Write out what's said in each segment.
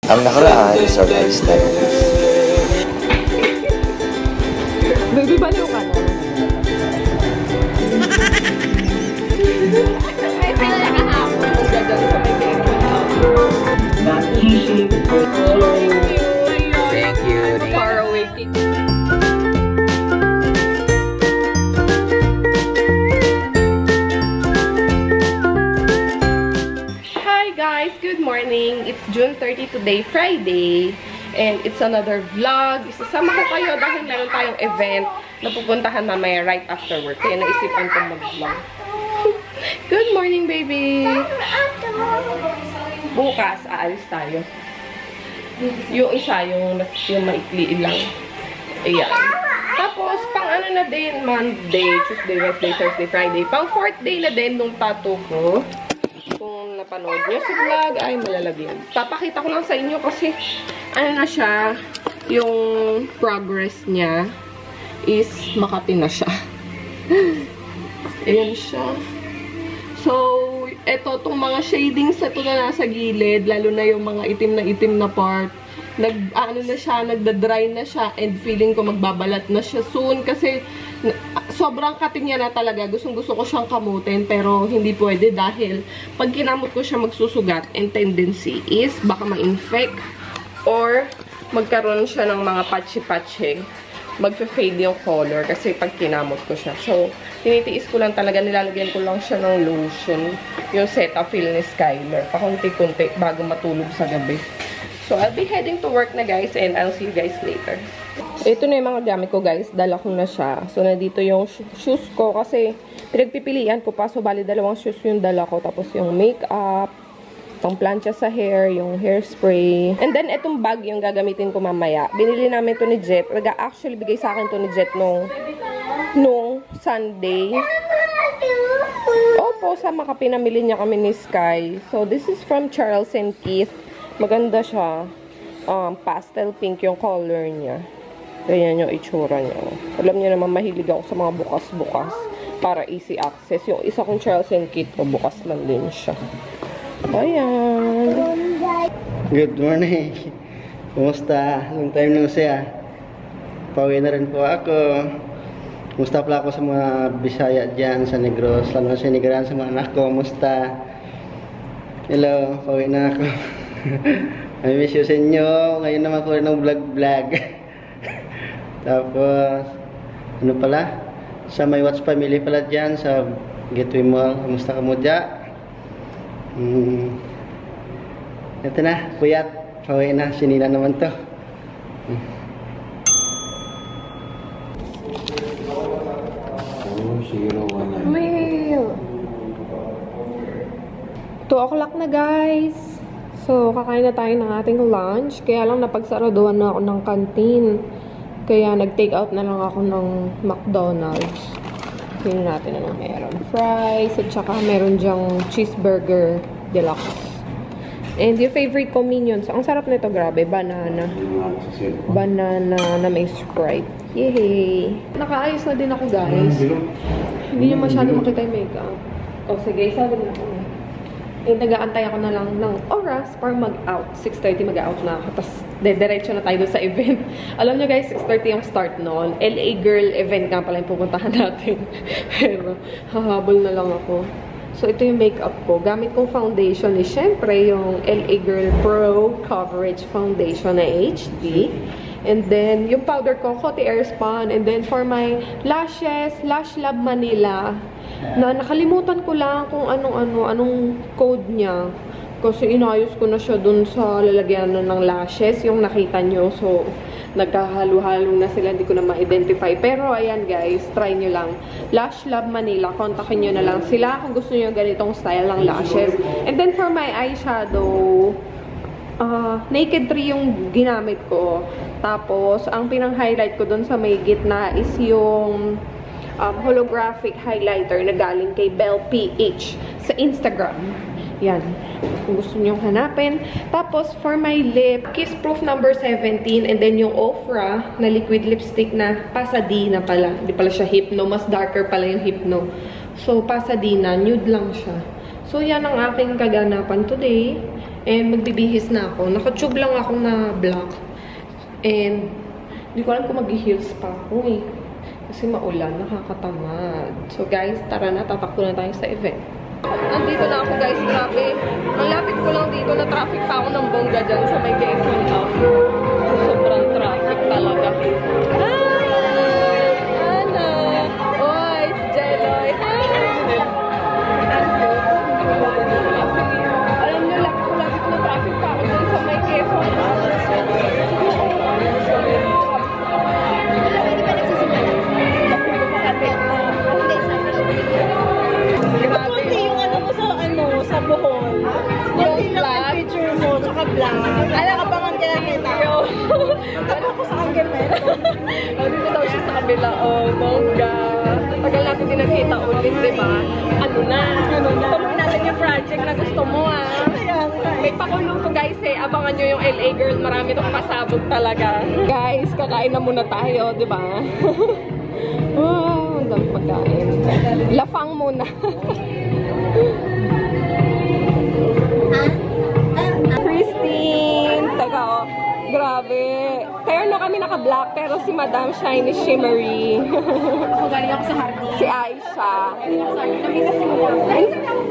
Ang nakaraan is our lifestyle. Baby, baliw ka na. Ay, nakahapon. Gagawin ko may baby. Thank you. Far away. Good morning! It's June 30 today, Friday. And it's another vlog. Isasama ko kayo dahil meron tayong event na pupuntahan mamaya right after work. Kaya naisipan kong mag-vlog. Good morning, baby! Bukas, aalis tayo. Yung isa, yung maikli lang. Ayan. Tapos, pang ano na din, Monday, Tuesday, Wednesday, Thursday, Friday. Pang 4th day na din nung tattoo ko. Kung napanood nyo sa vlog, ay malalagyan. Papakita ko lang sa inyo kasi ano na siya, yung progress niya is Makati na siya. Ayan siya. So, itong mga shadings na ito na nasa gilid, lalo na yung mga itim na part, nagda-dry na siya and feeling ko magbabalat na siya soon kasi sobrang cutting niya na talaga. Gustong-gusto ko siyang kamutin pero hindi pwede dahil pag kinamot ko siya magsusugat and tendency is baka ma-infect or magkaroon siya ng mga patchy-patchy. Magfe-fade yung color kasi pag kinamot ko siya. So, tinitiis ko lang talaga. Nilalagyan ko lang siya ng lotion. Yung Cetaphil ni Skyler. Pakunti-kunti bago matulog sa gabi. So, I'll be heading to work na guys and I'll see you guys later. Ito na yung mga gamit ko guys. Dala ko na siya. So, nandito yung shoes ko kasi pinagpipilian ko pa. So, bali dalawang shoes yung dala ko. Tapos yung makeup, itong plancha sa hair, yung hairspray. And then, itong bag yung gagamitin ko mamaya. Binili namin ito ni Jet. Actually, bigay sa akin ito ni Jet nung Sunday. Opo, sa Makati pinamili niya kami ni Sky. So, this is from Charles & Keith. Maganda siya. Pastel pink yung color niya. Ganyan yung itsura niya. Alam niyo naman, mahilig ako sa mga bukas-bukas para easy access. Yung isa kong Charles & Keith ko, bukas lang din siya. Ayan. Good morning. Kumusta? Long time no siya. Pauwi na rin po ako. Kumusta pala ako sa mga Bisaya dyan sa Negros. Lalo na sa Negran sa mga anak ko. Kumusta? Hello. Pauwi na ako. I miss you sa inyo. Ngayon naman ko rin ng vlog. Tapos, ano pala? Sa My Watch Family pala dyan sa Gateway Mall. Kumusta ka mo dyan? Ito na, puyat. Pauwi na. Sinila naman to. Mail! 2 o'clock na guys. So, kakain na tayo ng ating lunch. Kaya lang napagsaraduhan na ako ng canteen. Kaya nag-take out na lang ako ng McDonald's. Tingnan natin ano meron. Fries, at saka meron dyang cheeseburger deluxe. And yung favorite ko, Minions. Ang sarap nito, grabe. Banana. Banana na may Sprite. Yay! Nakaayos na din ako, guys. Hindi niyo masyado makita yung makeup. O, sige. Sabi na ako. Eh, nag-aantay ako na lang ng oras para mag-out. 6:30 mag-out na ako. Tapos, diretso na tayo doon sa event. Alam nyo guys, 6:30 yung start noon. LA Girl event nga pala yung pupuntahan natin. Pero, hahabol na lang ako. So, ito yung makeup ko. Gamit kong foundation is, syempre, yung LA Girl Pro Coverage Foundation na HD. And then, yung powder ko, Coty Airspun. And then, for my lashes, Lash Lab Manila. Na nakalimutan ko lang kung anong code niya. Kasi inayos ko na siya dun sa lalagyanan ng lashes, yung nakita nyo. So, nagkahalo-halo na sila, hindi ko na ma-identify. Pero, ayan guys, try nyo lang. Lash Lab Manila, kontakin nyo na lang sila kung gusto nyo ganitong style ng lashes. And then, for my eyeshadow, Naked 3 yung ginamit ko. Tapos, ang pinang-highlight ko dun sa may gitna is yung holographic highlighter na galing kay Belle PH sa Instagram. Yan. Kung gusto nyo hanapin. Tapos, for my lip, Kiss Proof number 17. And then, yung Ofra na liquid lipstick na Pasadena pala. Hindi pala siya Hypno. Mas darker pala yung Hypno. So, Pasadena. Nude lang siya. So, yan ang aking kaganapan today. And magbibihis na ako. Naka-tube lang ako na black. And hindi ko alam kung mag-heels pa ako eh. Kasi maulan, nakakatamad. So guys, tara na, tatakbo na tayo sa event. Andito na ako guys, grabe. Ang lapit ko lang dito, na traffic pa ako ng bongga dyan sa may Quezon Up. Sobrang traffic talaga. Ana! Oy, si Jeloy. Alam nyo, lapit ko na traffic pa ako dyan sa may Quezon Up. Sa Bohol. Yung lang picture mo, tsaka vlog. Alam, abangan ka lang kita. Ano ko sa camera? Dito daw siya sa kabila. Oh, bongga. Tagal natin din nagkita ulit, di ba? Ano na? Tuloy natin yung project na gusto mo, ah. May pakulong to, guys, eh. Abangan nyo yung LA girl. Marami itong pasabog talaga. Guys, kakain na muna tayo, di ba? Wow, ang dami pagkain. Lafang muna. Christine! Teka, oh. Grabe. Terno kami naka-black, pero si Madam Shiny Shimmery. Ako galing ako sa Hardy. Si Aisha.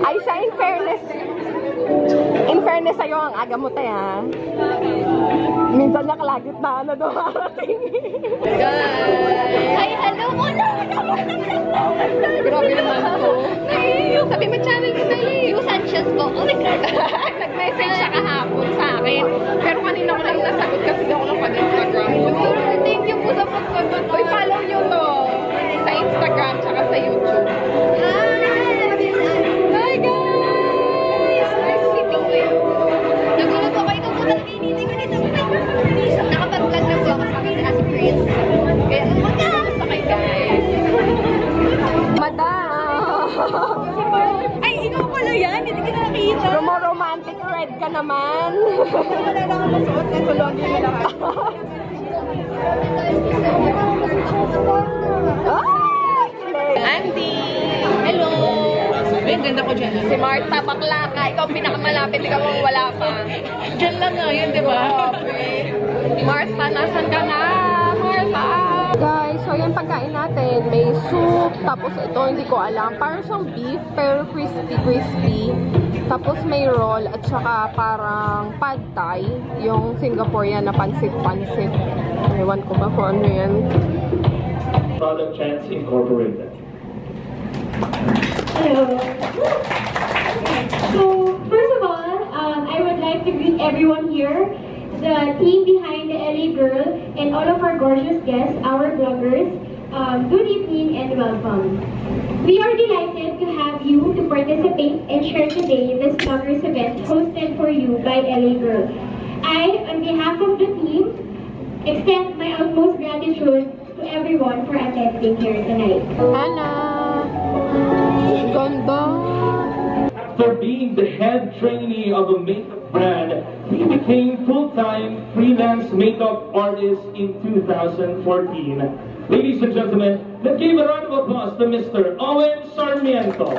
Aisha, in fairness sa'yo, ang aga mo tayo. Minsan nakalagit na ano dumarating. Ay, hello mo na! Grabe naman to. Sabi mo channel ko na Yung Sanchez ko. Oh my God. Nag-message siya kahapon sa akin. Pero kanina ko lang nasagot kasi daw ako sa Instagram ko. Thank you po sa pagsagot. Uy, follow nyo to. Sa Instagram tsaka sa YouTube. Hi guys! Nice meeting you. Nagulat ako ikaw po talaga initin ko dito. Nakapag-vlog na po ako sa akin si Chris. Kaya, Sa kay guys. Madam! ay, ikaw pala yan. Hindi ka nakita. Romantic red ka naman. Wala lang ako masuot. Nasa laundry na lang. Andy! Hello! Ay, ganda ko dyan. Si Martha, bakla ka. Ikaw pinakamalapit, ikaw ang wala pa. Dyan lang nga yun, di ba? Martha, nasan ka na? Martha! Guys, so yung pagkain natin, may soup, tapos ito, hindi ko alam. Parang siyang beef, pero crispy. Tapos may roll, at saka parang pad thai, yung Singaporean na pansit-pansit. Ewan ko ba kung ano yan. Product Chance Incorporated. Hello. So, first of all, I would like to greet everyone here, the team behind the LA Girl, and all of our gorgeous guests, our bloggers. Good evening and welcome. We are delighted to have you to participate and share today this bloggers event hosted for you by LA Girl. I, on behalf of the team, extend my utmost gratitude to everyone for attending here tonight. Hannah! Ganda! After being the head trainee of a makeup brand, he became full-time freelance makeup artist in 2014. Ladies and gentlemen, let's give a round of applause to Mr. Owen Sarmiento.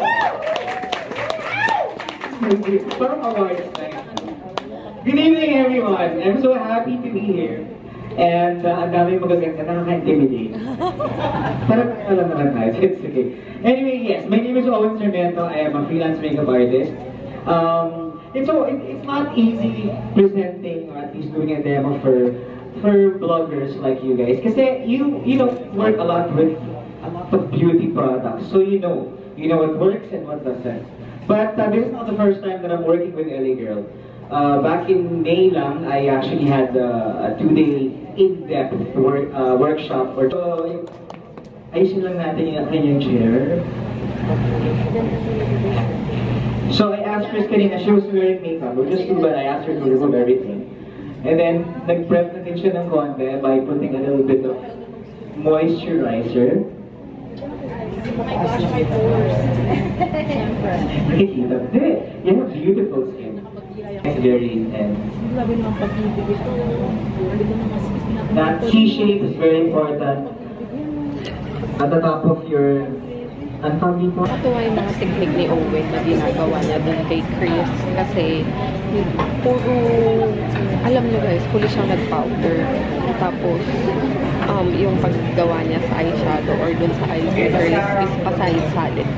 Parang awards night. Good evening, everyone. I'm so happy to be here. And ang dami magaganda, nakaka-intimidate. Parang alam naman tayo, it's okay. Anyway, yes, my name is Owen Sarmiento. I am a freelance makeup artist. It's not easy presenting or at least doing a demo for bloggers like you guys. Kasi you work a lot with a lot of beauty products. So you know what works and what doesn't. But this is not the first time that I'm working with LA Girl. Back in May lang, I actually had a 2-day in-depth workshop. Ayusin lang natin yung kanyang chair. So I asked Chris kanina, she was wearing makeup, which is too bad. I asked her to remove everything. And then, nag-prep na din siya ng konti by putting a little bit of moisturizer. Oh my gosh, my pores. Nakikita mo. You have beautiful skin. It's very intense. That C-shape is very important. At the top of your Ang tawag dito? Natuwa yung mga technique ni Owen na ginagawa niya dun kay Chris. Kasi, puro, alam niyo guys, puro siyang nag-powder. Tapos, yung paggawa niya sa eyeshadow or dun sa eyeliner is pasalit-salit.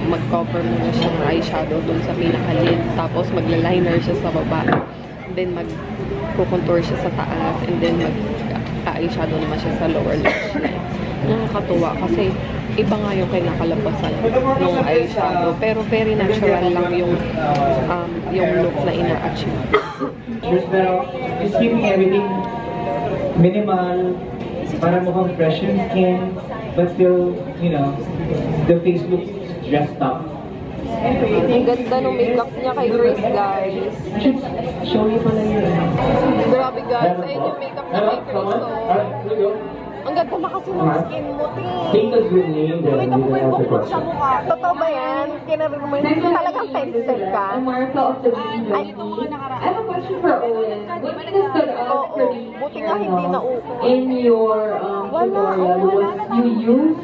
Mag-cover muna siya ng eyeshadow dun sa pinaka-lid. Tapos, magla-liner siya sa baba. And then, mag-contour siya sa taas. And then, mag-eyeshadow naman siya sa lower lash line. Nakakatuwa kasi iba nga yung kinakalabasan ng eyeshadow. Pero very natural lang yung look na ina-achieve. Pero, just keeping everything minimal, para mukhang fresh yung skin, but still, you know, the face looks dressed up. Ang ganda ng makeup niya kay Grace, guys. I should show you pala yun. Grabe, guys. Ayun yung makeup niya kay Grace. So, ang ganda na kasi ng skin mo, Take the good name that Kita mo ba yung bukbok sa you mukha? Totoo ba yan? Kinarin mo yun? Talagang pencil ka? Martha of the video. Ay, ito mga nakaraan. I have a question for Owen. What stood out for me Buti nga hindi naupo. in your tutorial was you used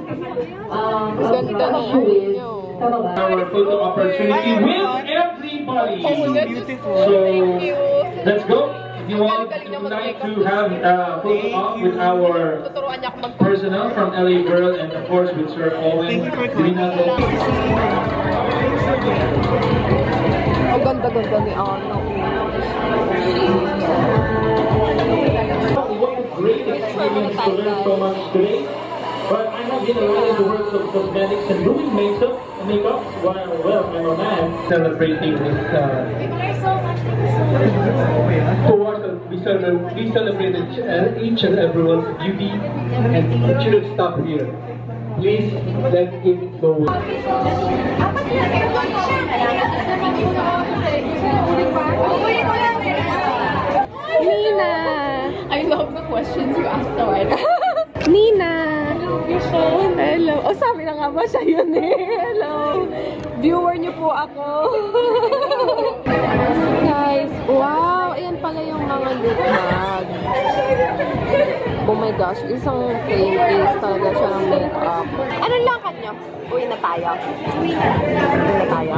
Ganda ng shoe is nyo. tama ba? Our photo opportunity with everybody. Oh, beautiful. So, Thank you. let's go. If you would like to have a photo op with our Tuturuan niya ako mag- personnel from LA Girl and of course with Sir Owen. Ang ganda-ganda ni Ano. What a great experience to learn so much today. But I have been around in the world of cosmetics and doing makeup while, well, I'm a man celebrating this we celebrated each and everyone's beauty and it shouldn't stop here. Please, let's keep it going. Nina! I love the questions you asked already. Nina! Hello. Oh, sabi na nga ba siya yun eh. Hello. Viewer niyo po ako. Guys, wow. Ayan pala yung mga lip bag. Oh my gosh. Isang plain case talaga siya ng makeup. Anong lakad niyo? Uwi na tayo. Uwi na tayo.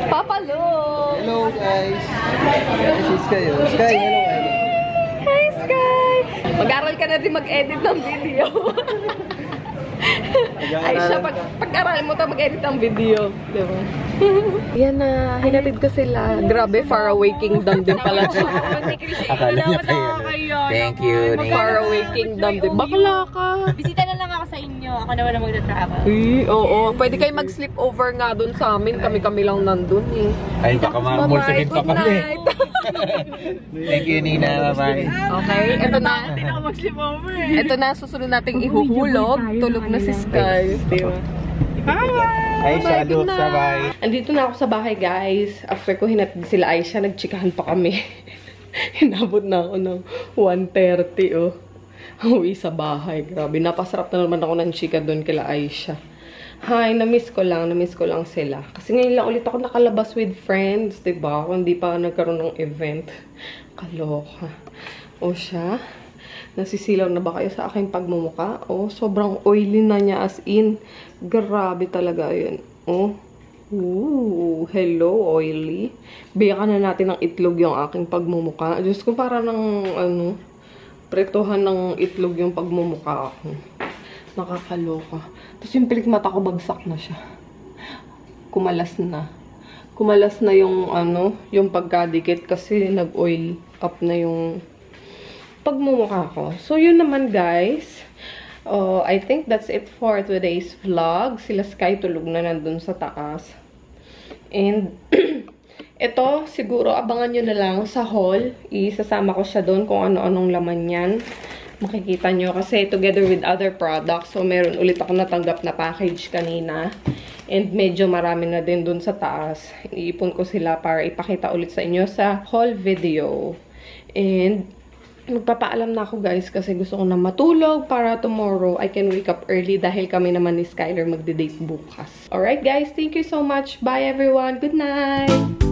Papa Lu! Hello guys! This is Sky. Sky, hello guys! Hi, Sky! Mag-aral ka na din mag-edit ng video. Ay siya, pag-aral mo to mag-edit ng video. Diba? Yan na, hinatid ko sila. Grabe, Faraway Kingdom din pala siya. Akala niya pa yun. Thank you. Faraway Kingdom din. Bakla ka. Bisita na lang ako sa inyo. Ako naman ang magta-travel. Oo. Pwede kayo mag-sleep over nga dun sa amin. Kami-kami lang nandun eh. Ay, baka mamulsugin pa Good kami. night. Thank you, Nina. Bye-bye. Okay, eto na. Hindi na ako mag-sleep over eh. Ito na, susunod nating ihuhulog. Tulog na si Sky. Ay, shadow. Bye. Andito na ako sa bahay, guys. After ko hinatid sila Aisha, nagchikahan pa kami. Hinabot na ako ng 1:30, oh. Uwi sa bahay. Grabe, napasarap na naman ako ng chika doon kila Aisha. Hi, na-miss ko lang sila. Kasi ngayon lang ulit ako nakalabas with friends, diba? Kung hindi pa nagkaroon ng event. Kaloka. O siya, nasisilaw na ba kayo sa aking pagmumuka? Oh, sobrang oily na niya as in. Grabe talaga yun. Oh. Ooh, hello, oily. Biyakan na natin ng itlog yung aking pagmumuka. Diyos ko, para ng, pretohan ng itlog yung pagmumuka ako. Nakakaloka. Tapos yung pilik mata ko, bagsak na siya. Kumalas na. Kumalas na yung, yung pagkadikit kasi nag-oil up na yung pagmumukha ko. So, yun naman, guys. I think that's it for today's vlog. Sila Sky tulog na nandun sa taas. And, ito, siguro, abangan nyo na lang sa haul. Isasama ko siya doon kung ano-anong laman yan. Makikita nyo kasi together with other products. So, meron ulit ako natanggap na package kanina. And medyo marami na din dun sa taas. Iipon ko sila para ipakita ulit sa inyo sa haul video. And, magpapaalam na ako guys kasi gusto ko na matulog para tomorrow I can wake up early dahil kami naman ni Skyler magde-date bukas. Alright guys, thank you so much. Bye everyone. Good night!